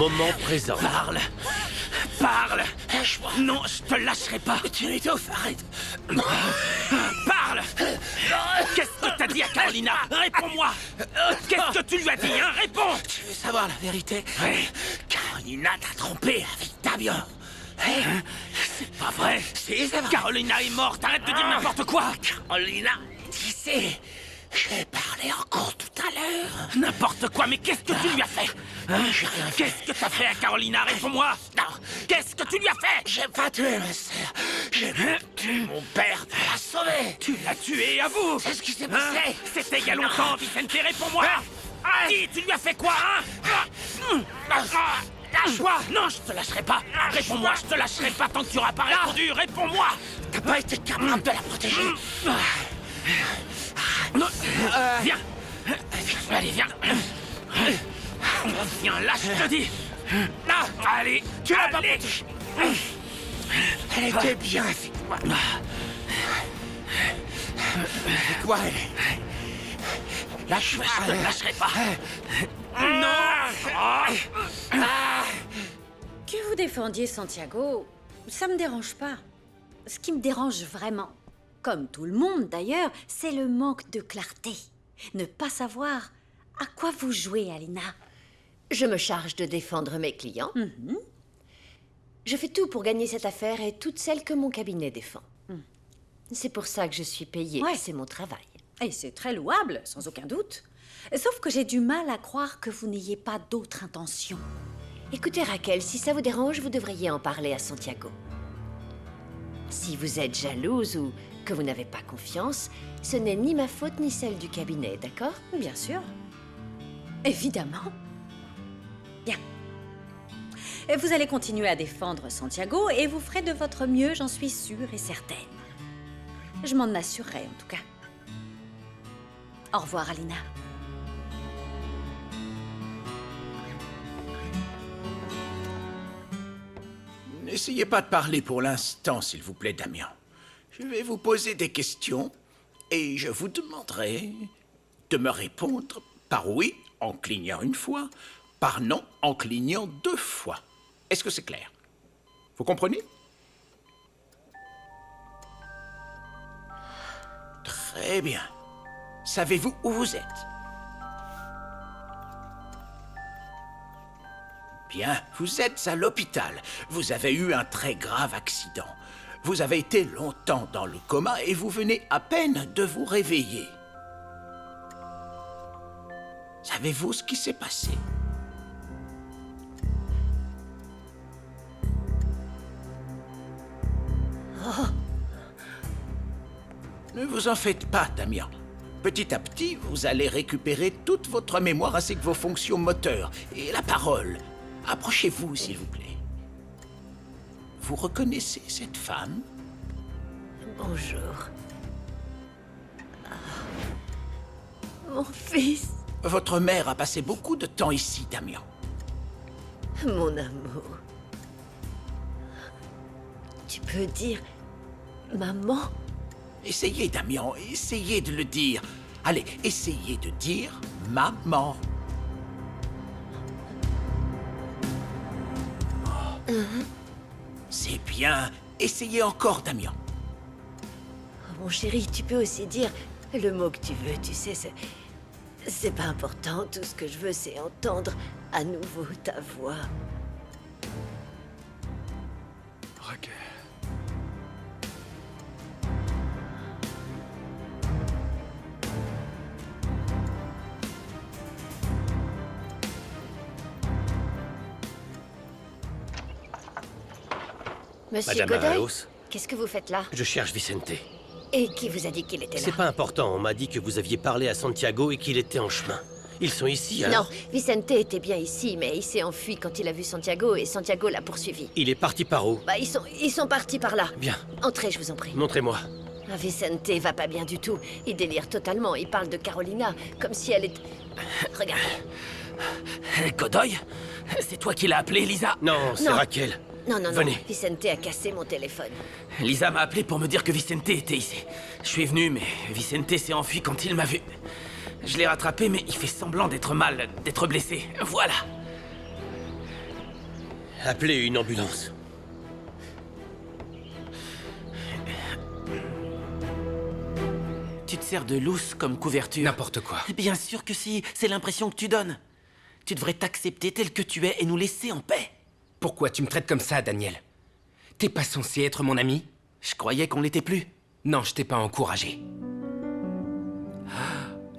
moment présent. Parle. Parle. Lâche-moi. Non, je te lâcherai pas. Tu m'étouffes, arrête. Parle. Qu'est-ce que t'as dit à Carolina? Réponds-moi. Qu'est-ce que tu lui as dit, hein? Réponds. Tu veux savoir la vérité? Ouais. Carolina t'a trompé avec Damien. Hein? C'est pas vrai. Si, c'est vrai. Carolina est morte. Arrête de dire n'importe quoi. Carolina, ici. J'ai parlé encore tout à l'heure. N'importe quoi, mais qu'est-ce que tu lui as fait? Hein? J'ai rien fait. Qu'est-ce que t'as fait à Carolina? Réponds-moi. Non. Qu'est-ce que tu lui as fait? J'ai pas tué ma sœur. J'ai tué mon père pour la sauver. Tu l'as tué, avoue. C'est ce qui s'est passé. C'était il y a longtemps, Vicente, réponds-moi. Dis, tu lui as fait quoi, hein? Lâche-moi. Non, je te lâcherai pas. Réponds-moi, je te lâcherai pas tant que tu auras pas répondu. Réponds-moi. T'as pas été capable de la protéger. Non. Viens. Allez, viens. Viens, là, je te dis. Allez, Tu l'as pas allez. protégée. Elle était bien avec moi. Avec moi, elle... Lâche-moi. Je te lâcherai pas. Non. Que vous défendiez Santiago, ça me dérange pas. Ce qui me dérange vraiment, comme tout le monde d'ailleurs, c'est le manque de clarté. Ne pas savoir à quoi vous jouez, Alina. Je me charge de défendre mes clients. Je fais tout pour gagner cette affaire et toutes celles que mon cabinet défend. C'est pour ça que je suis payée. Ouais. C'est mon travail. Et c'est très louable, sans aucun doute. Sauf que j'ai du mal à croire que vous n'ayez pas d'autre intention. Écoutez, Raquel, si ça vous dérange, vous devriez en parler à Santiago. Si vous êtes jalouse ou que vous n'avez pas confiance, ce n'est ni ma faute ni celle du cabinet, d'accord? Bien sûr. Évidemment. Bien. Et vous allez continuer à défendre Santiago et vous ferez de votre mieux, j'en suis sûre et certaine. Je m'en assurerai, en tout cas. Au revoir, Alina. N'essayez pas de parler pour l'instant, s'il vous plaît, Damien. Je vais vous poser des questions et je vous demanderai de me répondre par oui en clignant une fois, par non en clignant 2 fois. Est-ce que c'est clair? Vous comprenez? Très bien. Savez-vous où vous êtes? Bien, vous êtes à l'hôpital. Vous avez eu un très grave accident. Vous avez été longtemps dans le coma et vous venez à peine de vous réveiller. Savez-vous ce qui s'est passé? Ne vous en faites pas, Damien. Petit à petit, vous allez récupérer toute votre mémoire ainsi que vos fonctions moteurs et la parole. Approchez-vous, s'il vous plaît. Vous reconnaissez cette femme? Bonjour. Mon fils, Votre mère a passé beaucoup de temps ici, Damien. mon amour. Tu peux dire maman? Essayez, Damien, essayez de le dire. Allez, essayez de dire maman. C'est bien. Essayez encore, Damien. Mon chéri, tu peux aussi dire le mot que tu veux, tu sais, c'est pas important. Tout ce que je veux, c'est entendre à nouveau ta voix. Raquel. Monsieur Madame Godoy, Araos, qu'est-ce que vous faites là? je cherche Vicente. Et qui vous a dit qu'il était là? C'est pas important, on m'a dit que vous aviez parlé à Santiago et qu'il était en chemin. Ils sont ici, alors? Non, Vicente était bien ici, mais il s'est enfui quand il a vu Santiago et Santiago l'a poursuivi. Il est parti par où? Bah, ils sont partis par là. Bien, Entrez, je vous en prie. montrez-moi. Ah, Vicente va pas bien du tout. Il délire totalement. Il parle de Carolina, comme si elle était... Regarde. Godoy? C'est toi qui l'as appelé, Lisa? Non, c'est Non. Raquel. Non, non, non. Venez. Vicente a cassé mon téléphone. Lisa m'a appelé pour me dire que Vicente était ici. Je suis venu, mais Vicente s'est enfui quand il m'a vu. Je l'ai rattrapé, mais il fait semblant d'être mal, d'être blessé. Voilà. Appelez une ambulance. Tu te sers de lousse comme couverture. N'importe quoi. Bien sûr que si, c'est l'impression que tu donnes. Tu devrais t'accepter tel que tu es et nous laisser en paix. Pourquoi tu me traites comme ça, Daniel? T'es pas censé être mon ami? Je croyais qu'on l'était plus. Non, je t'ai pas encouragé.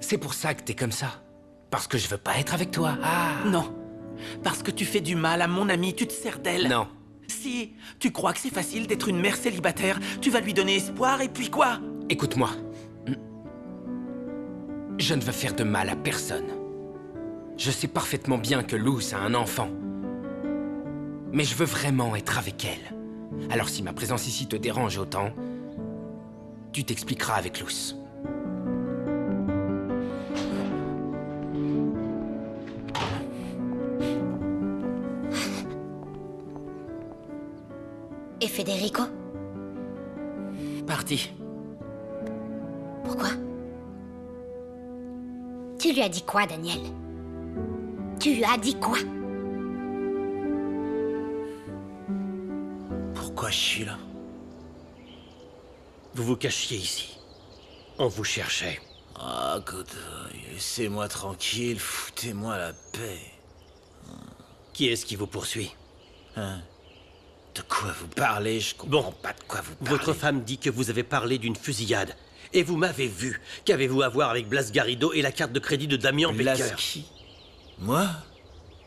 C'est pour ça que t'es comme ça. Parce que je veux pas être avec toi. Ah. Non, parce que tu fais du mal à mon ami, tu te sers d'elle. Non. Si, tu crois que c'est facile d'être une mère célibataire, tu vas lui donner espoir et puis quoi? Écoute-moi. Je ne veux faire de mal à personne. Je sais parfaitement bien que Luz a un enfant. Mais je veux vraiment être avec elle. Alors si ma présence ici te dérange autant, tu t'expliqueras avec Luz. Et Federico? Parti. Pourquoi? Tu lui as dit quoi, Daniel? Tu lui as dit quoi? Pourquoi je suis là? Vous vous cachiez ici. On vous cherchait. Ah, Godoy, laissez-moi tranquille, foutez-moi la paix. Qui est-ce qui vous poursuit? De quoi vous parlez? Je comprends pas de quoi vous parlez. Votre femme dit que vous avez parlé d'une fusillade. Et vous m'avez vu. Qu'avez-vous à voir avec Blas Garrido et la carte de crédit de Damian Blas Baker? qui? Moi?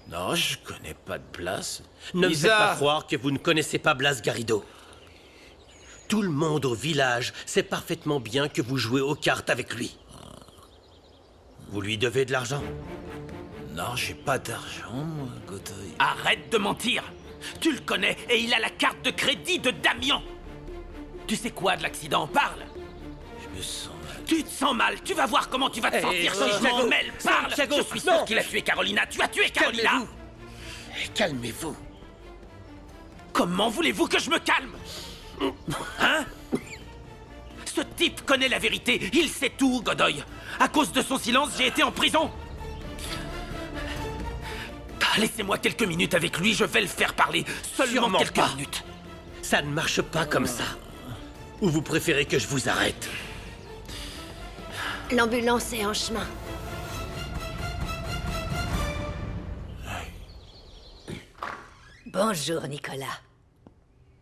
Non, je connais pas de Blas. Ne me faites Lisa! pas croire que vous ne connaissez pas Blas Garrido. Tout le monde au village sait parfaitement bien que vous jouez aux cartes avec lui. Vous lui devez de l'argent? Non, j'ai pas d'argent, moi, Godoy. Arrête de mentir. Tu le connais et il a la carte de crédit de Damian. Tu sais quoi de l'accident? Parle. Je me sens mal. Tu te sens mal. Tu vas voir comment tu vas te sentir si je Santiago, m'en mêle. Parle. Santiago, Je suis sûr non. qu'il a tué Carolina. Tu as tué Carolina. Calmez-vous. Calmez-vous. Comment voulez-vous que je me calme? Hein? Ce type connaît la vérité. Il sait tout, Godoy. À cause de son silence, j'ai été en prison. Laissez-moi quelques minutes avec lui, je vais le faire parler. Seulement Sûrement quelques pas. minutes. Ça ne marche pas comme ça. Ou vous préférez que je vous arrête? L'ambulance est en chemin. Bonjour, Nicolas.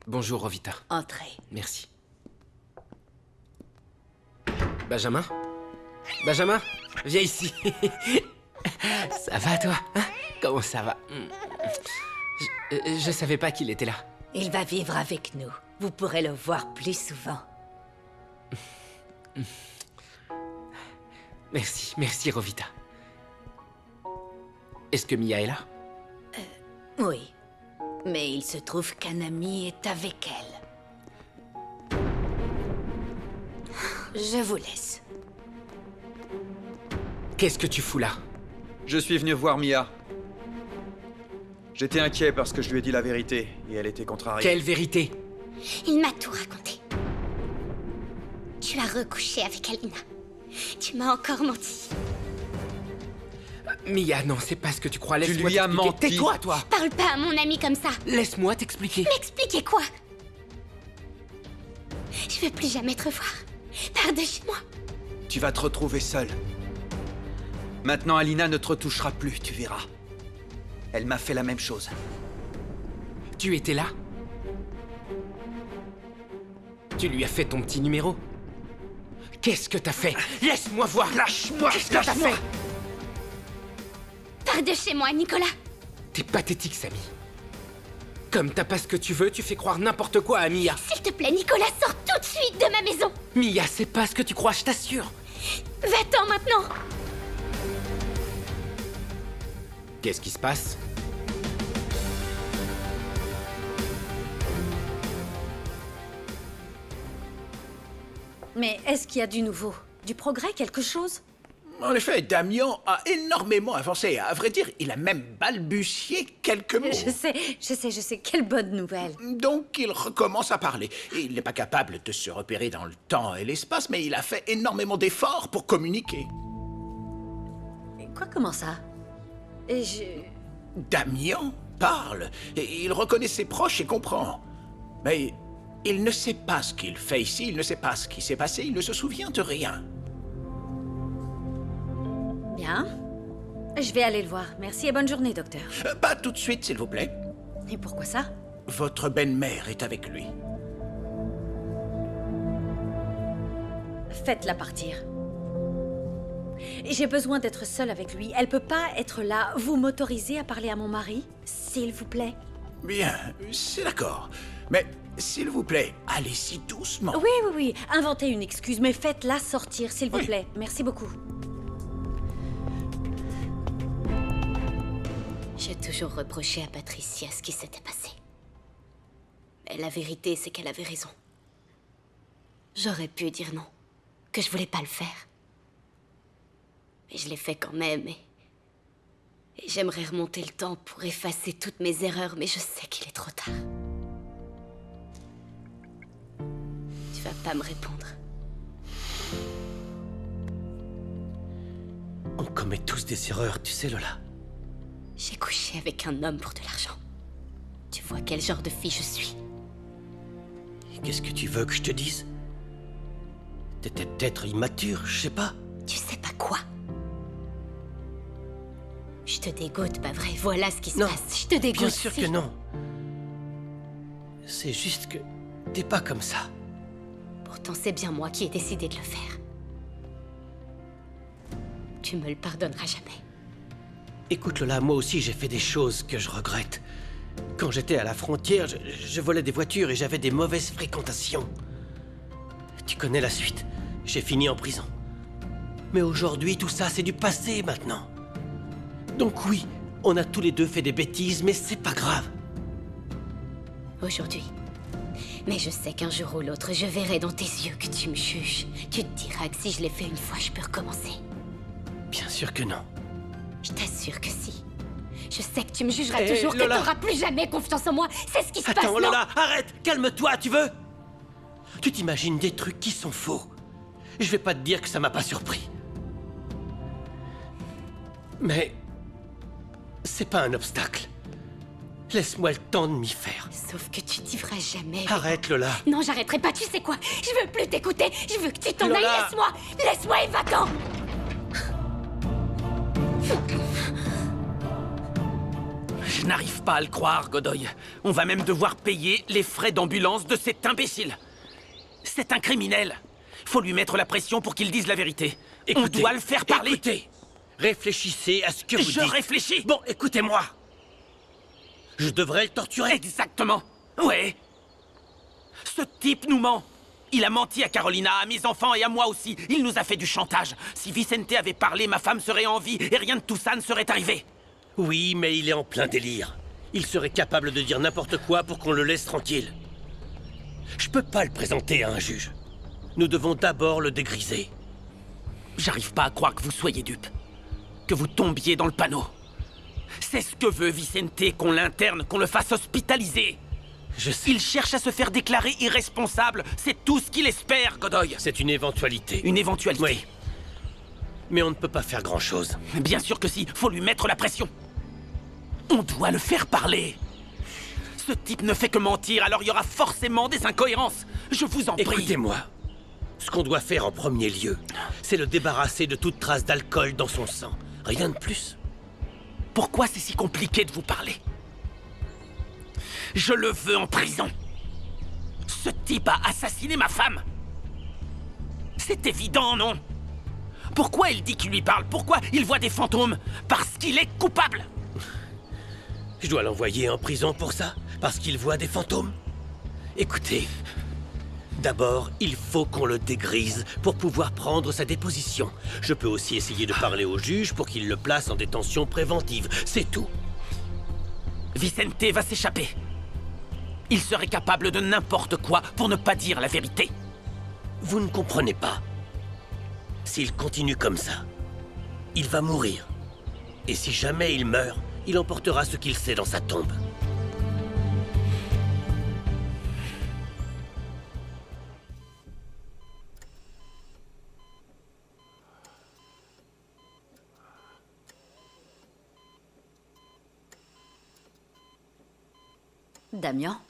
Bonjour, Rovita. Entrez. Merci. Benjamin? Benjamin? Viens ici. Ça va, toi? Hein? Comment ça va? Je savais pas qu'il était là. Il va vivre avec nous. Vous pourrez le voir plus souvent. Merci, Rovita. Est-ce que Mia est là? Oui. Mais il se trouve qu'un ami est avec elle. Je vous laisse. Qu'est-ce que tu fous là? Je suis venu voir Mia. J'étais inquiet parce que je lui ai dit la vérité et elle était contrariée. Quelle vérité? Il m'a tout raconté. Tu as recouché avec Alina. Tu m'as encore menti. Mia, non, c'est pas ce que tu crois. Tu Laisse-moi lui as t'expliquer. menti. Tais-toi, toi! Parle pas à mon ami comme ça. Laisse-moi t'expliquer. M'expliquer quoi? Je veux plus jamais te revoir. Pars de chez moi. Tu vas te retrouver seul. Maintenant, Alina ne te retouchera plus, tu verras. Elle m'a fait la même chose. Tu étais là? Tu lui as fait ton petit numéro? Qu'est-ce que t'as fait? Laisse-moi voir! Lâche-moi! Qu'est-ce que t'as fait? Pars de chez moi, Nicolas. T'es pathétique, Samy. Comme t'as pas ce que tu veux, tu fais croire n'importe quoi à Mia. S'il te plaît, Nicolas, sors tout de suite de ma maison. Mia, c'est pas ce que tu crois, je t'assure. Va-t'en maintenant. Qu'est-ce qui se passe? Mais est-ce qu'il y a du nouveau? Du progrès, quelque chose? En effet, Damian a énormément avancé. À vrai dire, il a même balbutié quelques mots. Je sais, quelle bonne nouvelle. Donc, il recommence à parler. Il n'est pas capable de se repérer dans le temps et l'espace, mais il a fait énormément d'efforts pour communiquer. Quoi, comment ça? Damian parle, et il reconnaît ses proches et comprend. Mais il ne sait pas ce qu'il fait ici, il ne sait pas ce qui s'est passé, il ne se souvient de rien. Bien. Je vais aller le voir. Merci et bonne journée, docteur. Pas tout de suite, s'il vous plaît. Et pourquoi ça? Votre belle-mère est avec lui. Faites-la partir. J'ai besoin d'être seule avec lui. Elle peut pas être là. Vous m'autorisez à parler à mon mari, s'il vous plaît? Bien, c'est d'accord. Mais, s'il vous plaît, allez-y doucement. Oui, oui, oui. Inventez une excuse, mais faites-la sortir, s'il vous Oui. plaît. Merci beaucoup. J'ai toujours reproché à Patricia ce qui s'était passé. Mais la vérité, c'est qu'elle avait raison. J'aurais pu dire non, que je voulais pas le faire. Mais je l'ai fait quand même et j'aimerais remonter le temps pour effacer toutes mes erreurs, mais je sais qu'il est trop tard. Tu vas pas me répondre. On commet tous des erreurs, tu sais, Lola. J'ai couché avec un homme pour de l'argent. Tu vois quel genre de fille je suis. Qu'est-ce que tu veux que je te dise? T'étais peut-être immature, je sais pas. Tu sais pas quoi? Je te dégoûte, pas vrai? Voilà ce qui se Non, passe. Je te dégoûte. bien sûr si. que non. C'est juste que t'es pas comme ça. Pourtant, c'est bien moi qui ai décidé de le faire. Tu me le pardonneras jamais. Écoute Lola, moi aussi j'ai fait des choses que je regrette. Quand j'étais à la frontière, je volais des voitures et j'avais des mauvaises fréquentations. Tu connais la suite. J'ai fini en prison. Mais aujourd'hui, tout ça, c'est du passé maintenant. Donc oui, on a tous les deux fait des bêtises, mais c'est pas grave. Aujourd'hui. Mais je sais qu'un jour ou l'autre, je verrai dans tes yeux que tu me juges. Tu te diras que si je l'ai fait une fois, je peux recommencer. Bien sûr que non. Je t'assure que si. Je sais que tu me jugeras Hé, toujours, que Lola. t'auras plus jamais confiance en moi. C'est ce qui se passe, Attends, non? Lola, arrête! Calme-toi, tu veux? Tu t'imagines des trucs qui sont faux. Je vais pas te dire que ça m'a pas surpris. Mais... c'est pas un obstacle. Laisse-moi le temps de m'y faire. Sauf que tu t'y feras jamais. Arrête, Lola. Non, j'arrêterai pas, tu sais quoi? Je veux plus t'écouter. Je veux que tu t'en ailles. Lola. Laisse-moi. Laisse-moi, va-t'en. Je n'arrive pas à le croire, Godoy. On va même devoir payer les frais d'ambulance de cet imbécile. C'est un criminel. Faut lui mettre la pression pour qu'il dise la vérité. On doit le faire parler. Écoutez, réfléchissez à ce que vous Je dites. réfléchis. Bon, écoutez-moi. Je devrais le torturer. Exactement. Ouais. Ce type nous ment. Il a menti à Carolina, à mes enfants et à moi aussi. Il nous a fait du chantage. Si Vicente avait parlé, ma femme serait en vie et rien de tout ça ne serait arrivé. Oui, mais il est en plein délire. Il serait capable de dire n'importe quoi pour qu'on le laisse tranquille. Je peux pas le présenter à un juge. Nous devons d'abord le dégriser. J'arrive pas à croire que vous soyez dupe. Que vous tombiez dans le panneau. C'est ce que veut Vicente, qu'on l'interne, qu'on le fasse hospitaliser. Je sais. Il cherche à se faire déclarer irresponsable. C'est tout ce qu'il espère, Godoy. C'est une éventualité. Une éventualité. Oui. Mais on ne peut pas faire grand-chose. Bien sûr que si, faut lui mettre la pression. On doit le faire parler. Ce type ne fait que mentir, alors il y aura forcément des incohérences. Je vous en prie. Écoutez-moi. Ce qu'on doit faire en premier lieu, c'est le débarrasser de toute trace d'alcool dans son sang. Rien de plus. Pourquoi c'est si compliqué de vous parler? Je le veux en prison. Ce type a assassiné ma femme. C'est évident, non? Pourquoi il dit qu'il lui parle? Pourquoi il voit des fantômes? Parce qu'il est coupable. Je dois l'envoyer en prison pour ça? Parce qu'il voit des fantômes? Écoutez, d'abord, il faut qu'on le dégrise pour pouvoir prendre sa déposition. Je peux aussi essayer de parler au juge pour qu'il le place en détention préventive. C'est tout. Vicente va s'échapper. Il serait capable de n'importe quoi pour ne pas dire la vérité. Vous ne comprenez pas. S'il continue comme ça, il va mourir. Et si jamais il meurt, il emportera ce qu'il sait dans sa tombe. Damien?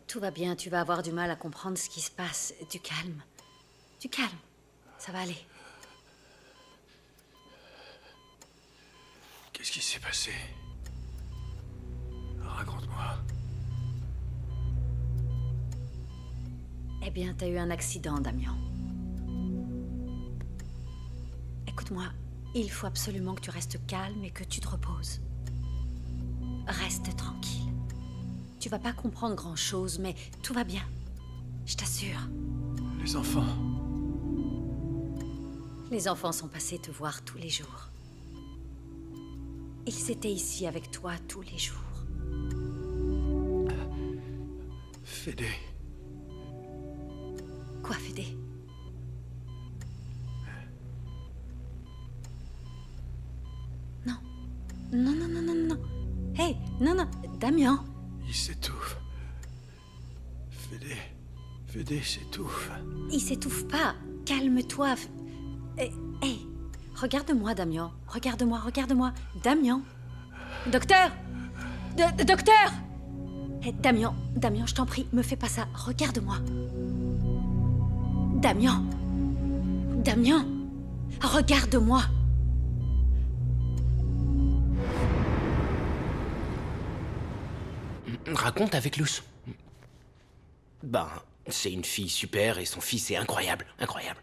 Tout va bien, tu vas avoir du mal à comprendre ce qui se passe. Du calme. Du calme. Ça va aller. Qu'est-ce qui s'est passé? Raconte-moi. Eh bien, t'as eu un accident, Damien. Écoute-moi, il faut absolument que tu restes calme et que tu te reposes. Reste tranquille. Tu vas pas comprendre grand-chose, mais tout va bien. Je t'assure. Les enfants. Les enfants sont passés te voir tous les jours. Ils étaient ici avec toi tous les jours. Fédé. Quoi, Fédé? Non. Non, non, non, non, non. Hé, non, non, Damien. Il s'étouffe. Fédé s'étouffe. Il s'étouffe pas. Calme-toi. Hé, regarde-moi, Damien. Regarde-moi, regarde-moi. Damien. Docteur! Docteur! Hé, Damien, je t'en prie, me fais pas ça. Regarde-moi. Damien, regarde-moi. Raconte avec Luce. Ben, c'est une fille super et son fils est incroyable, incroyable.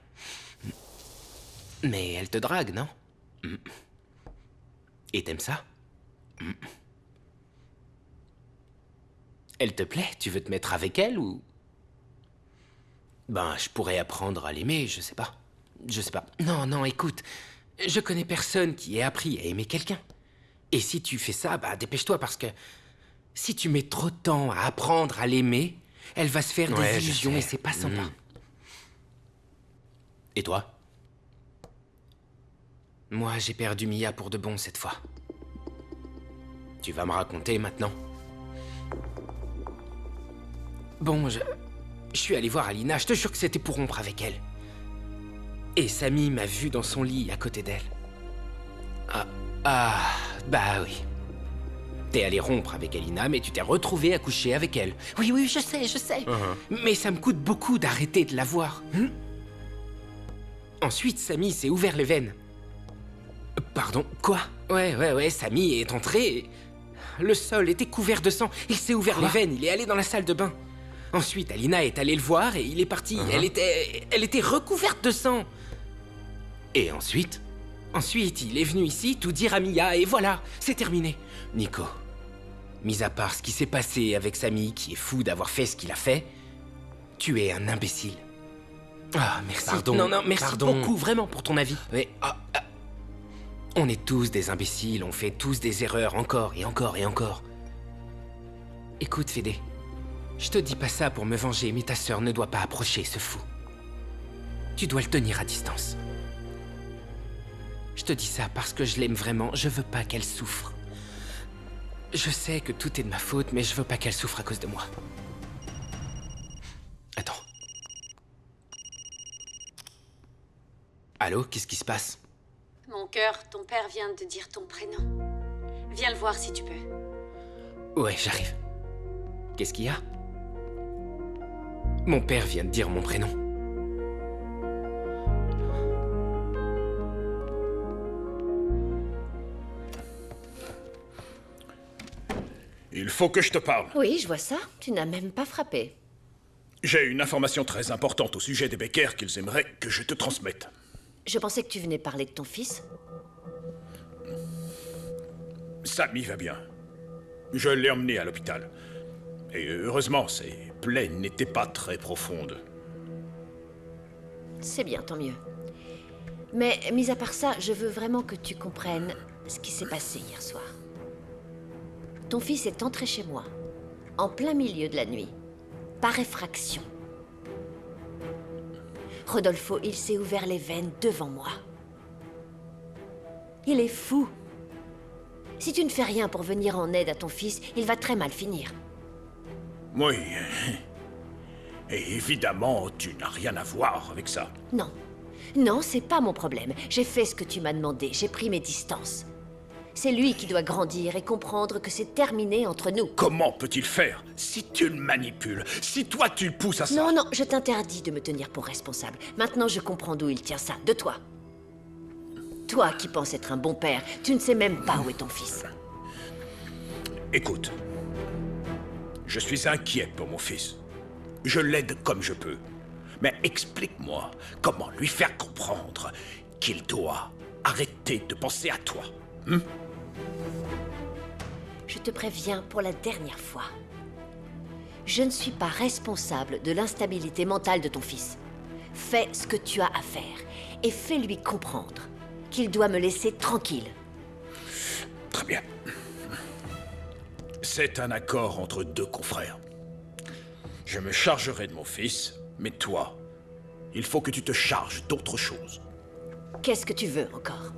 Mais elle te drague, non? Et t'aimes ça? Elle te plaît? Tu veux te mettre avec elle ou... Ben, je pourrais apprendre à l'aimer, je sais pas. Je sais pas. Non, non, écoute. Je connais personne qui ait appris à aimer quelqu'un. Et si tu fais ça, bah dépêche-toi parce que... Si tu mets trop de temps à apprendre à l'aimer, elle va se faire des illusions et c'est pas sympa. Et toi? Moi, j'ai perdu Mia pour de bon cette fois. Tu vas me raconter maintenant? Bon, je suis allé voir Alina, je te jure que c'était pour rompre avec elle. Et Samy m'a vu dans son lit à côté d'elle. Bah oui. T'es allé rompre avec Alina, mais tu t'es retrouvé à coucher avec elle. Oui, oui, je sais. Mais ça me coûte beaucoup d'arrêter de la voir. Ensuite, Samy s'est ouvert les veines. Pardon, quoi? Ouais, Samy est entré et... Le sol était couvert de sang. Il s'est ouvert les veines, il est allé dans la salle de bain. Ensuite, Alina est allée le voir et il est parti. Elle était recouverte de sang. Et ensuite, il est venu ici tout dire à Mia et voilà, c'est terminé. Nico, mis à part ce qui s'est passé avec Samy, qui est fou d'avoir fait ce qu'il a fait, tu es un imbécile. Ah, merci. Pardon. Non, merci beaucoup, vraiment, pour ton avis. Mais, on est tous des imbéciles, on fait tous des erreurs encore et encore et encore. Écoute, Fédé, je te dis pas ça pour me venger, mais ta sœur ne doit pas approcher ce fou. Tu dois le tenir à distance. Je te dis ça parce que je l'aime vraiment, je veux pas qu'elle souffre. Je sais que tout est de ma faute, mais je veux pas qu'elle souffre à cause de moi. Attends. Allô, qu'est-ce qui se passe? Mon cœur, ton père vient de dire ton prénom. Viens le voir si tu peux. Ouais, j'arrive. Qu'est-ce qu'il y a? Mon père vient de dire mon prénom. Il faut que je te parle. Oui, je vois ça. Tu n'as même pas frappé. J'ai une information très importante au sujet des Becker qu'ils aimeraient que je te transmette. Je pensais que tu venais parler de ton fils. Samy va bien. Je l'ai emmené à l'hôpital. Et heureusement, ses plaies n'étaient pas très profondes. C'est bien, tant mieux. Mais, mis à part ça, je veux vraiment que tu comprennes ce qui s'est passé hier soir. Ton fils est entré chez moi, en plein milieu de la nuit, par effraction. Rodolfo, il s'est ouvert les veines devant moi. Il est fou. Si tu ne fais rien pour venir en aide à ton fils, il va très mal finir. Oui. Et évidemment, tu n'as rien à voir avec ça. Non. Non, c'est pas mon problème. J'ai fait ce que tu m'as demandé. J'ai pris mes distances. C'est lui qui doit grandir et comprendre que c'est terminé entre nous. Comment peut-il faire si tu le manipules, si toi tu le pousses à ça? Non, non, je t'interdis de me tenir pour responsable. Maintenant, je comprends d'où il tient ça. De toi. Toi qui penses être un bon père, tu ne sais même pas où est ton fils. Écoute, je suis inquiet pour mon fils. Je l'aide comme je peux. Mais explique-moi comment lui faire comprendre qu'il doit arrêter de penser à toi. Je te préviens pour la dernière fois. Je ne suis pas responsable de l'instabilité mentale de ton fils. Fais ce que tu as à faire et fais-lui comprendre qu'il doit me laisser tranquille. Très bien. C'est un accord entre deux confrères. Je me chargerai de mon fils, mais toi, il faut que tu te charges d'autre chose. Qu'est-ce que tu veux encore?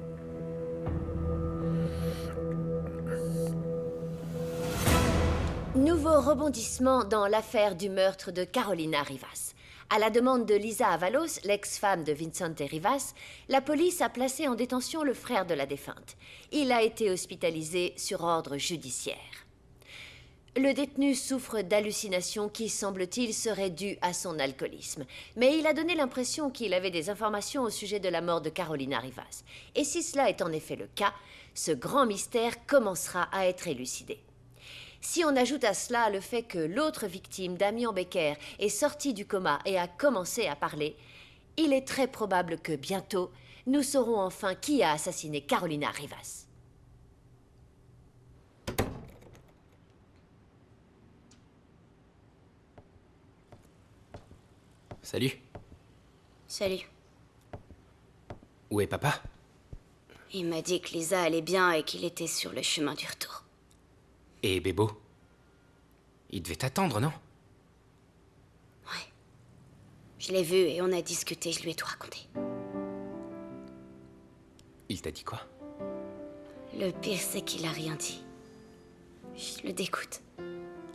Nouveau rebondissement dans l'affaire du meurtre de Carolina Rivas. À la demande de Lisa Avalos, l'ex-femme de Vicente Rivas, la police a placé en détention le frère de la défunte. Il a été hospitalisé sur ordre judiciaire. Le détenu souffre d'hallucinations qui, semble-t-il, seraient dues à son alcoolisme. Mais il a donné l'impression qu'il avait des informations au sujet de la mort de Carolina Rivas. Et si cela est en effet le cas, ce grand mystère commencera à être élucidé. Si on ajoute à cela le fait que l'autre victime, Damian Becker, est sorti du coma et a commencé à parler, il est très probable que bientôt, nous saurons enfin qui a assassiné Carolina Rivas. Salut. Salut. Où est papa? Il m'a dit que Lisa allait bien et qu'il était sur le chemin du retour. Et Bébo? Il devait t'attendre, non? Ouais. Je l'ai vu et on a discuté, je lui ai tout raconté. Il t'a dit quoi? Le pire, c'est qu'il a rien dit. Je le dégoûte.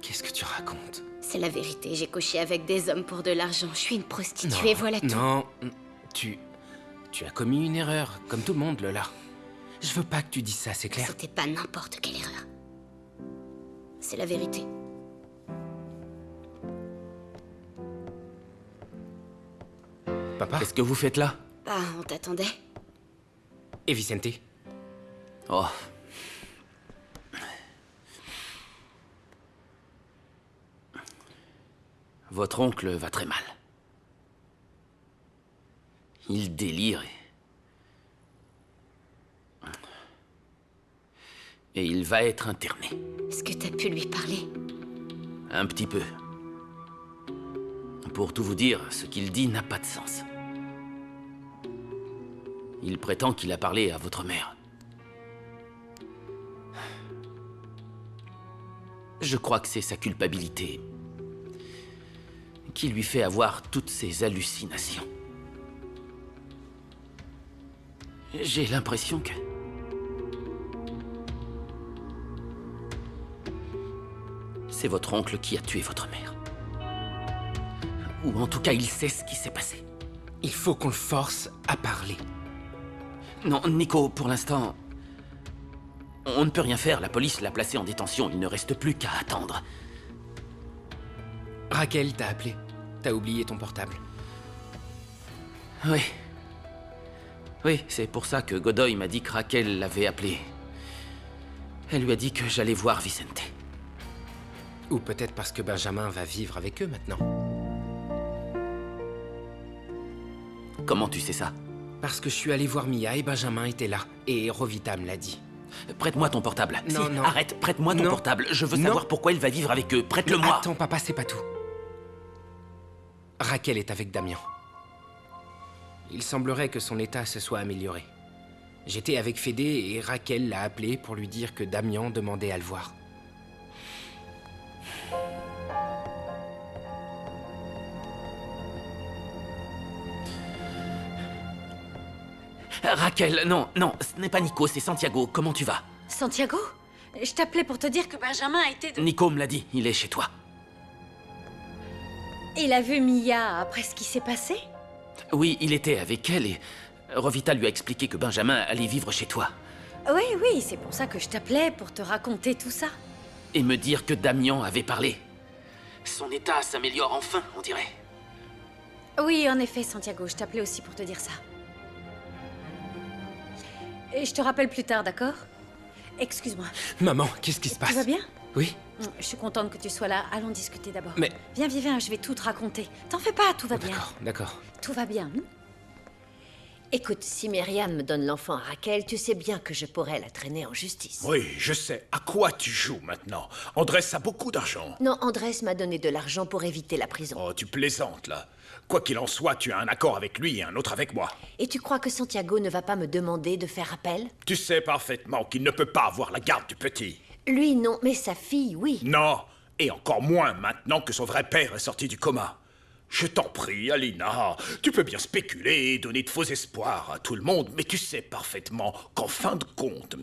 Qu'est-ce que tu racontes? C'est la vérité, j'ai couché avec des hommes pour de l'argent. Je suis une prostituée, voilà tout. Non, tu as commis une erreur, comme tout le monde, Lola. Je veux pas que tu dises ça, c'est clair? C'était pas n'importe quelle erreur. C'est la vérité. Papa? Qu'est-ce que vous faites là? Bah, on t'attendait. Et Vicente? Oh. Votre oncle va très mal. Il délire et il va être interné. Est-ce que t'as pu lui parler? Un petit peu. Pour tout vous dire, ce qu'il dit n'a pas de sens. Il prétend qu'il a parlé à votre mère. Je crois que c'est sa culpabilité qui lui fait avoir toutes ces hallucinations. J'ai l'impression que... c'est votre oncle qui a tué votre mère. Ou en tout cas, il sait ce qui s'est passé. Il faut qu'on le force à parler. Non, Nico, pour l'instant... on ne peut rien faire, la police l'a placé en détention, il ne reste plus qu'à attendre. Raquel t'a appelé. T'as oublié ton portable. Oui. Oui, c'est pour ça que Godoy m'a dit que Raquel l'avait appelé. Elle lui a dit que j'allais voir Vicente. Ou peut-être parce que Benjamin va vivre avec eux maintenant. Comment tu sais ça? Parce que je suis allé voir Mia et Benjamin était là. Et Rovita me l'a dit. Prête-moi ton portable. Non, Si, non. arrête, prête-moi ton Non. portable. Je veux Non. savoir pourquoi il va vivre avec eux. Mais Prête-le-moi. attends, papa, c'est pas tout. Raquel est avec Damien. Il semblerait que son état se soit amélioré. J'étais avec Fédé et Raquel l'a appelé pour lui dire que Damien demandait à le voir. Raquel, non, non, ce n'est pas Nico, c'est Santiago. Comment tu vas? Santiago? Je t'appelais pour te dire que Benjamin a été de... Nico me l'a dit, il est chez toi. Il a vu Mia après ce qui s'est passé? Oui, il était avec elle et Rovita lui a expliqué que Benjamin allait vivre chez toi. Oui, oui, c'est pour ça que je t'appelais, pour te raconter tout ça. Et me dire que Damian avait parlé. Son état s'améliore enfin, on dirait. Oui, en effet, Santiago, je t'appelais aussi pour te dire ça. Et je te rappelle plus tard, d'accord? Excuse-moi. Maman, qu'est-ce qui se passe? Tu vas bien? Oui? Je suis contente que tu sois là. Allons discuter d'abord. Mais... Viens, je vais tout te raconter. T'en fais pas, tout va bien. D'accord. Tout va bien. Écoute, si Myriam me donne l'enfant à Raquel, tu sais bien que je pourrais la traîner en justice. Oui, je sais. À quoi tu joues maintenant? Andrés a beaucoup d'argent. Non, Andrés m'a donné de l'argent pour éviter la prison. Oh, tu plaisantes, là. Quoi qu'il en soit, tu as un accord avec lui et un autre avec moi. Et tu crois que Santiago ne va pas me demander de faire appel? Tu sais parfaitement qu'il ne peut pas avoir la garde du petit. Lui, non, mais sa fille, oui. Non, et encore moins maintenant que son vrai père est sorti du coma. Je t'en prie, Alina, tu peux bien spéculer et donner de faux espoirs à tout le monde, mais tu sais parfaitement qu'en fin de compte,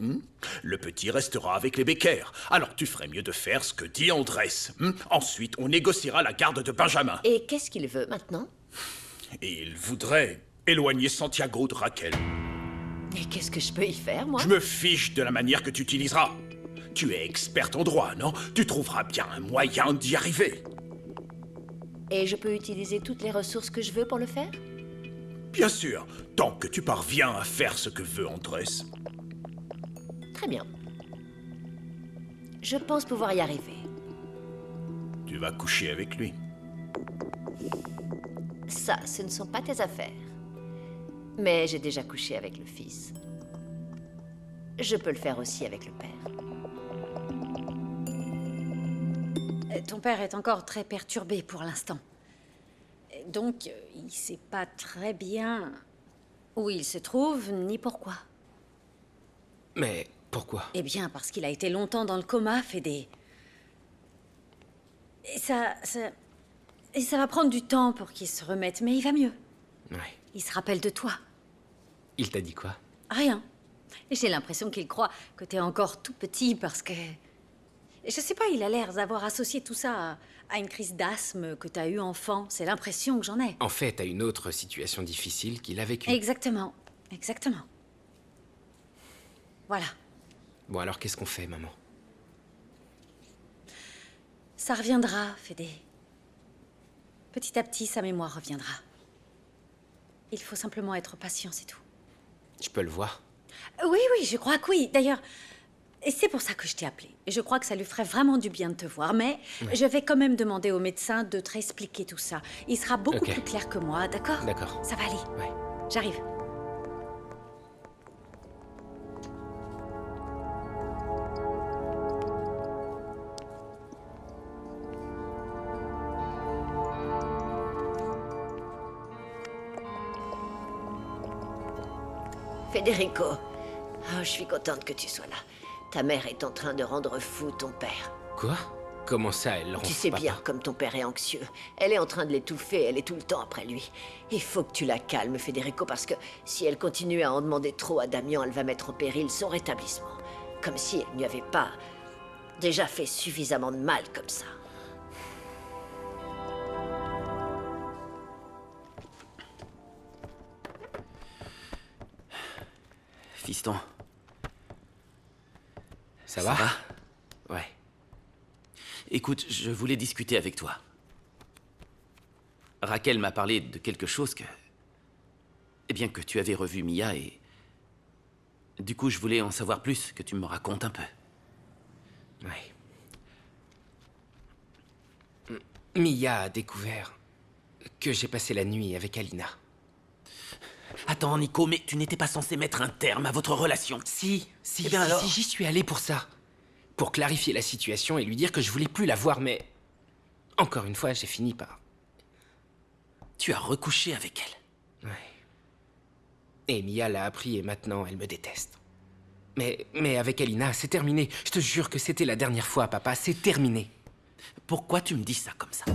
le petit restera avec les Becker. Alors tu ferais mieux de faire ce que dit Andrés. Ensuite, on négociera la garde de Benjamin. Et qu'est-ce qu'il veut maintenant? Et il voudrait éloigner Santiago de Raquel. Et qu'est-ce que je peux y faire, moi? Je me fiche de la manière que tu utiliseras. Tu es experte en droit, non? Tu trouveras bien un moyen d'y arriver. Et je peux utiliser toutes les ressources que je veux pour le faire? Bien sûr, tant que tu parviens à faire ce que veut Andrés. Très bien. Je pense pouvoir y arriver. Tu vas coucher avec lui. Ça, ce ne sont pas tes affaires. Mais j'ai déjà couché avec le fils. Je peux le faire aussi avec le père. Ton père est encore très perturbé pour l'instant. Donc, il sait pas très bien où il se trouve, ni pourquoi. Mais pourquoi? Eh bien, parce qu'il a été longtemps dans le coma, Fédé. Et ça va prendre du temps pour qu'il se remette, mais il va mieux. Ouais. Il se rappelle de toi. Il t'a dit quoi? Rien. J'ai l'impression qu'il croit que t'es encore tout petit parce que... Je sais pas, il a l'air d'avoir associé tout ça à une crise d'asthme que t'as eue enfant. C'est l'impression que j'en ai. En fait, à une autre situation difficile qu'il a vécue. Exactement. Voilà. Bon, alors qu'est-ce qu'on fait, maman? Ça reviendra, Fédé. Petit à petit, sa mémoire reviendra. Il faut simplement être patient, c'est tout. Je peux le voir? Oui, je crois que oui. D'ailleurs, et c'est pour ça que je t'ai appelé. Je crois que ça lui ferait vraiment du bien de te voir, mais je vais quand même demander au médecin de te réexpliquer tout ça. Il sera beaucoup plus clair que moi, d'accord? D'accord. Ça va aller. Ouais. J'arrive. Federico, oh, je suis contente que tu sois là. Ta mère est en train de rendre fou ton père. Quoi? Comment ça, elle le rend Tu fou, sais papa? bien comme ton père est anxieux. Elle est en train de l'étouffer, elle est tout le temps après lui. Il faut que tu la calmes, Federico, parce que si elle continue à en demander trop à Damian, elle va mettre en péril son rétablissement. Comme si elle ne lui avait pas déjà fait suffisamment de mal comme ça. Fiston. Ça va? Ouais. Écoute, je voulais discuter avec toi. Raquel m'a parlé de quelque chose que... Eh bien, que tu avais revu Mia et... Du coup, je voulais en savoir plus, que tu me racontes un peu. Ouais. Mia a découvert que j'ai passé la nuit avec Alina. Attends, Nico, mais tu n'étais pas censé mettre un terme à votre relation. Si, Eh bien alors j'y suis allé pour ça. Pour clarifier la situation et lui dire que je voulais plus la voir, mais... Encore une fois, j'ai fini par... Tu as recouché avec elle. Ouais. Et Mia l'a appris et maintenant, elle me déteste. Mais avec Alina, c'est terminé. Je te jure que c'était la dernière fois, papa. C'est terminé. Pourquoi tu me dis ça comme ça?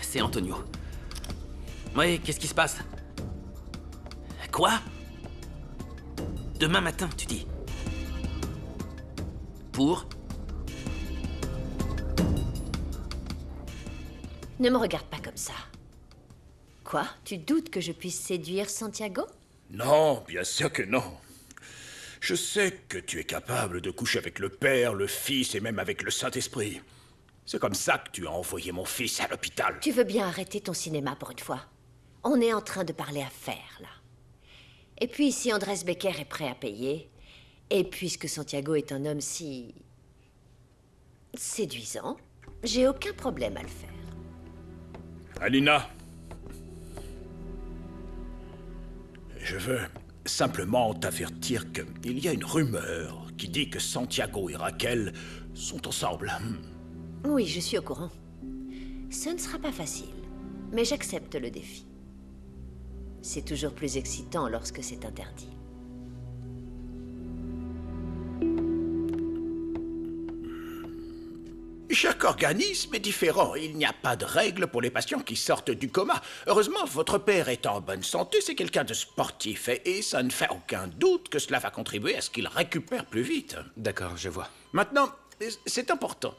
C'est Antonio. Oui, qu'est-ce qui se passe? Quoi? Demain matin, tu dis? Pour? Ne me regarde pas comme ça. Quoi? Tu doutes que je puisse séduire Santiago? Non, bien sûr que non. Je sais que tu es capable de coucher avec le Père, le Fils et même avec le Saint-Esprit. C'est comme ça que tu as envoyé mon fils à l'hôpital. Tu veux bien arrêter ton cinéma pour une fois? On est en train de parler affaires, là. Et puis, si Andrés Becker est prêt à payer, et puisque Santiago est un homme si... séduisant, j'ai aucun problème à le faire. Alina, je veux simplement t'avertir qu'il y a une rumeur qui dit que Santiago et Raquel sont ensemble. Oui, je suis au courant. Ce ne sera pas facile, mais j'accepte le défi. C'est toujours plus excitant lorsque c'est interdit. Chaque organisme est différent. Il n'y a pas de règle pour les patients qui sortent du coma. Heureusement, votre père est en bonne santé, c'est quelqu'un de sportif, et ça ne fait aucun doute que cela va contribuer à ce qu'il récupère plus vite. D'accord, je vois. Maintenant, c'est important.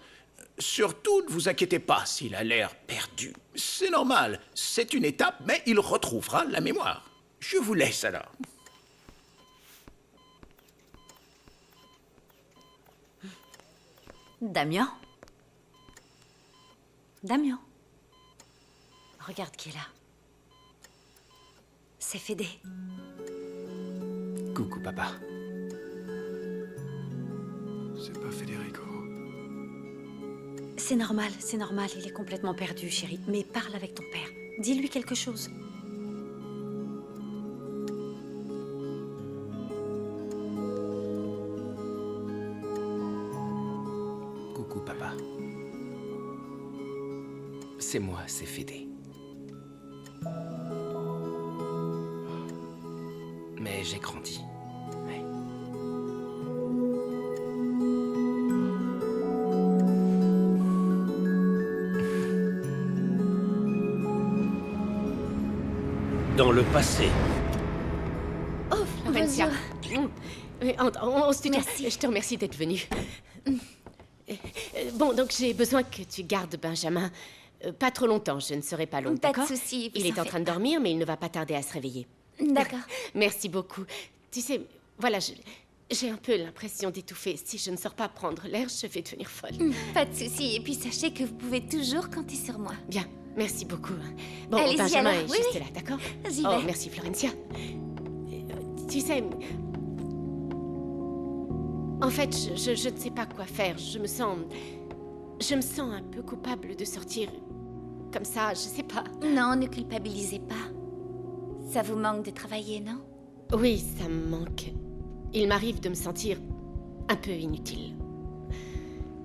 Surtout, ne vous inquiétez pas s'il a l'air perdu. C'est normal, c'est une étape, mais il retrouvera la mémoire. Je vous laisse alors. Damien? Damien? Regarde qui est là. C'est Fédé. Coucou, papa. C'est pas Federico. C'est normal, il est complètement perdu, chérie. Mais parle avec ton père. Dis-lui quelque chose. Coucou, papa. C'est moi, c'est Fédé. Mais j'ai grandi. Ouais. Dans le passé. Oh, Florencia. On se tutoie. Merci. Je te remercie d'être venue. Bon, donc j'ai besoin que tu gardes Benjamin. Pas trop longtemps, je ne serai pas longue, Pas de d'accord? souci, Il vous est en en train de faites pas. dormir, mais il ne va pas tarder à se réveiller. D'accord. Merci beaucoup. Tu sais, voilà, j'ai un peu l'impression d'étouffer. Si je ne sors pas prendre l'air, je vais devenir folle. Pas de souci. Et puis sachez que vous pouvez toujours compter sur moi. Bien, merci beaucoup. Bon, Allez-y Benjamin alors, est oui, juste oui. là, d'accord? J'y Oh, vais. merci Florencia. Tu sais, en fait, je ne sais pas quoi faire. Je me sens un peu coupable de sortir comme ça, je sais pas. Non, ne culpabilisez pas. Ça vous manque de travailler, non? Oui, ça me manque. Il m'arrive de me sentir un peu inutile.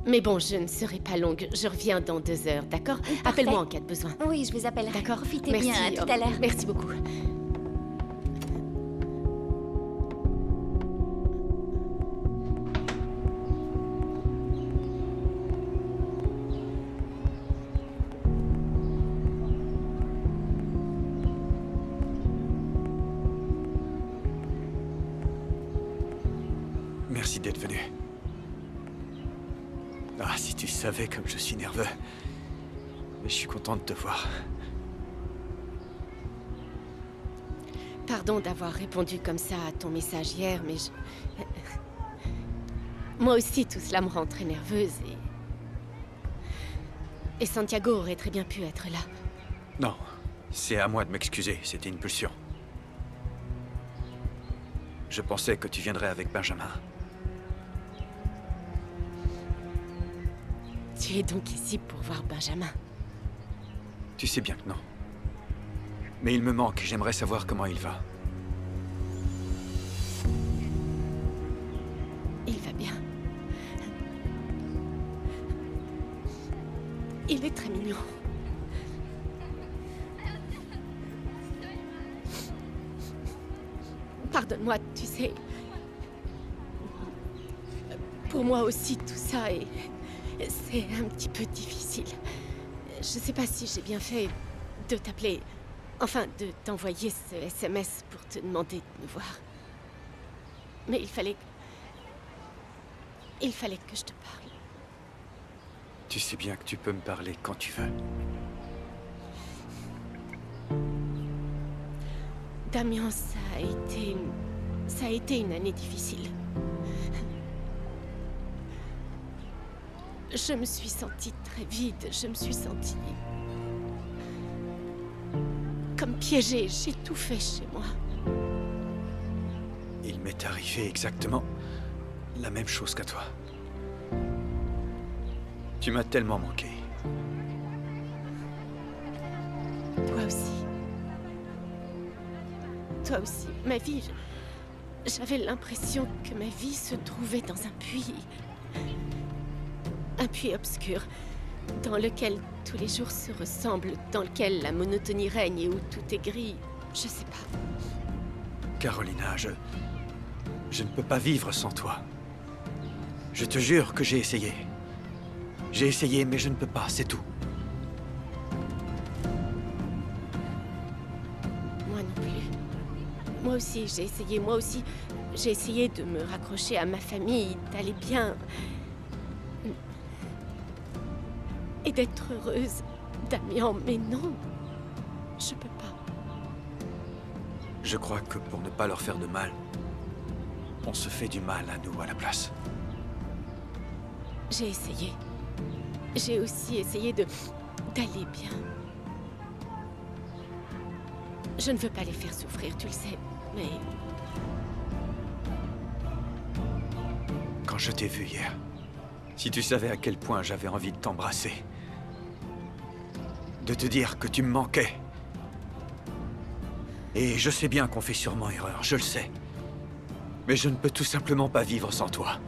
Mais bon, je ne serai pas longue. Je reviens dans 2 heures, d'accord? Appelle-moi en cas de besoin. Oui, je vous appellerai. D'accord? Profitez Merci. bien. À tout à l'heure. Merci beaucoup. Merci d'être venu. Ah, si tu savais comme je suis nerveux. Mais je suis content de te voir. Pardon d'avoir répondu comme ça à ton message hier, mais moi aussi, tout cela me rend très nerveuse et Santiago aurait très bien pu être là. Non, c'est à moi de m'excuser, c'était une pulsion. Je pensais que tu viendrais avec Benjamin. Tu es donc ici pour voir Benjamin. Tu sais bien que non. Mais il me manque, j'aimerais savoir comment il va. Il va bien. Il est très mignon. Pardonne-moi, tu sais. Pour moi aussi, tout ça est... C'est un petit peu difficile. Je sais pas si j'ai bien fait de t'appeler... Enfin, de t'envoyer ce SMS pour te demander de me voir. Mais il fallait que je te parle. Tu sais bien que tu peux me parler quand tu veux. Damien, ça a été une année difficile. Je me suis sentie très vide, je me suis sentie... comme piégée, j'ai tout fait chez moi. Il m'est arrivé exactement la même chose qu'à toi. Tu m'as tellement manqué. Toi aussi. Toi aussi. Ma vie... J'avais l'impression que ma vie se trouvait dans un puits. Un puits obscur, dans lequel tous les jours se ressemblent, dans lequel la monotonie règne et où tout est gris. Je sais pas. Carolina, je ne peux pas vivre sans toi. Je te jure que j'ai essayé. J'ai essayé, mais je ne peux pas, c'est tout. Moi non plus. Moi aussi, j'ai essayé. Moi aussi, j'ai essayé de me raccrocher à ma famille, d'aller bien. Et d'être heureuse, Damien, mais non. Je peux pas. Je crois que pour ne pas leur faire de mal, on se fait du mal à nous à la place. J'ai essayé. J'ai aussi essayé d'aller bien. Je ne veux pas les faire souffrir, tu le sais, mais... Quand je t'ai vu hier, si tu savais à quel point j'avais envie de t'embrasser, de te dire que tu me manquais. Et je sais bien qu'on fait sûrement erreur, je le sais. Mais je ne peux tout simplement pas vivre sans toi.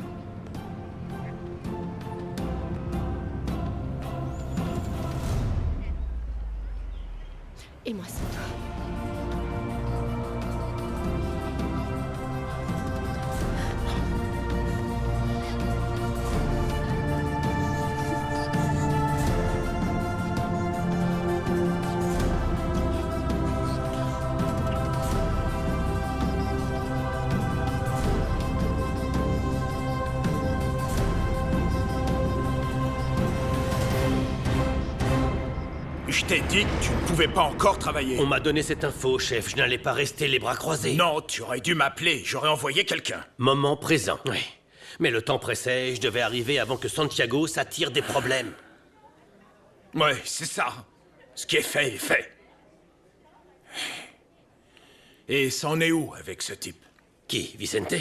Et moi sans toi. Je t'ai dit que tu ne pouvais pas encore travailler. On m'a donné cette info, chef. Je n'allais pas rester les bras croisés. Non, tu aurais dû m'appeler. J'aurais envoyé quelqu'un. Moment présent. Oui. Mais le temps pressait et je devais arriver avant que Santiago s'attire des problèmes. Ouais, c'est ça. Ce qui est fait est fait. Et c'en est où avec ce type? Qui, Vicente?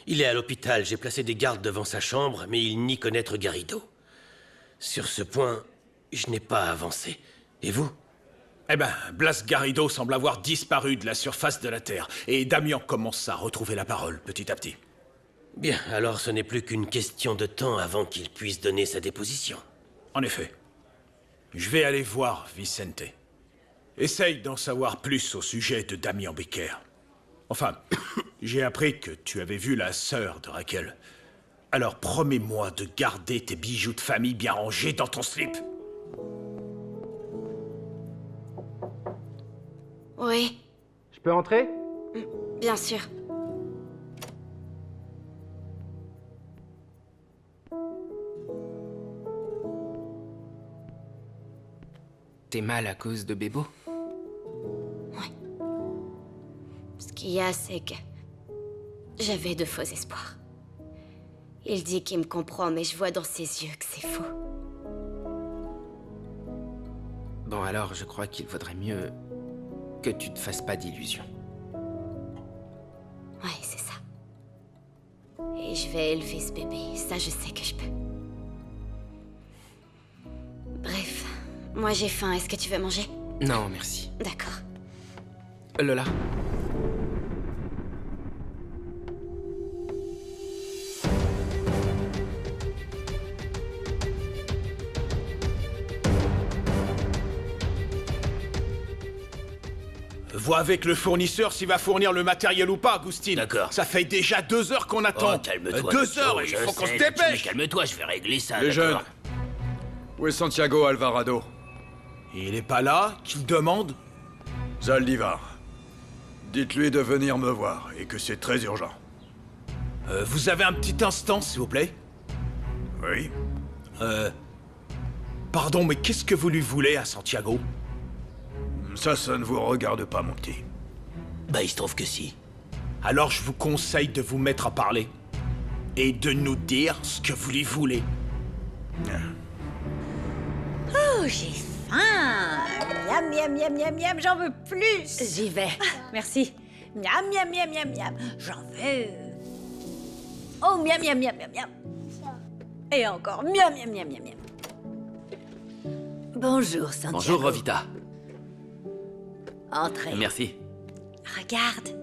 Il est à l'hôpital. J'ai placé des gardes devant sa chambre, mais il nie connaître Garrido. Sur ce point, je n'ai pas avancé. Et vous? Eh ben, Blas Garrido semble avoir disparu de la surface de la Terre. Et Damien commence à retrouver la parole, petit à petit. Bien, alors ce n'est plus qu'une question de temps avant qu'il puisse donner sa déposition. En effet. Je vais aller voir Vicente. Essaye d'en savoir plus au sujet de Damien Becker. Enfin, j'ai appris que tu avais vu la sœur de Raquel. Alors promets-moi de garder tes bijoux de famille bien rangés dans ton slip. Oui, Je peux entrer? bien sûr. T'es mal à cause de Bébo? Ce qu'il y a, c'est que j'avais de faux espoirs. Il dit qu'il me comprend, mais je vois dans ses yeux que c'est faux. Bon alors, je crois qu'il vaudrait mieux que tu te fasses pas d'illusions. Ouais, c'est ça. Et je vais élever ce bébé, ça je sais que je peux. Bref, moi j'ai faim, est-ce que tu veux manger? Non, merci. D'accord. Lola. Vois avec le fournisseur s'il va fournir le matériel ou pas, Agustin. D'accord. Ça fait déjà 2 heures qu'on attend. Oh, calme-toi. 2 heures, il faut qu'on se dépêche. Calme-toi, je vais régler ça. Les jeunes, d'accord. où est Santiago Alvarado? Il est pas là? Qu'il demande? Zaldivar. Dites-lui de venir me voir et que c'est très urgent. Vous avez un petit instant, s'il vous plaît? Oui? Pardon, mais qu'est-ce que vous lui voulez à Santiago? Ça ne vous regarde pas, mon petit. Bah, il se trouve que si. Alors je vous conseille de vous mettre à parler. Et de nous dire ce que vous lui voulez. Oh, j'ai faim. Miam, miam, miam, miam, miam, j'en veux plus. J'y vais. Merci. Miam, miam, miam, miam, miam, j'en veux. Oh, miam, miam, miam, miam, miam. Et encore, miam, miam, miam, miam, miam. Bonjour, Santiago. Bonjour, Rovita. Entrez. Merci. Regarde.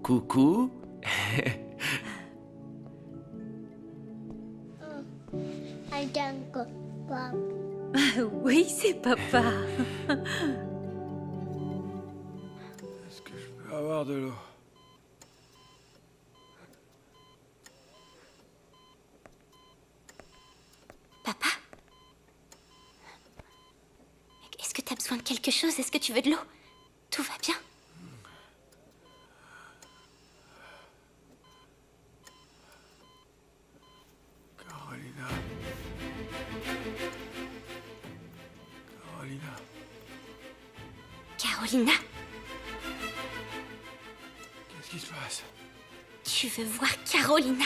Coucou. Oui, c'est papa. Est-ce que je peux avoir de l'eau? Papa? Est-ce que t'as besoin de quelque chose? Est-ce que tu veux de l'eau? Tout va bien? Carolina. Carolina. Carolina? Qu'est-ce qui se passe? Tu veux voir Carolina?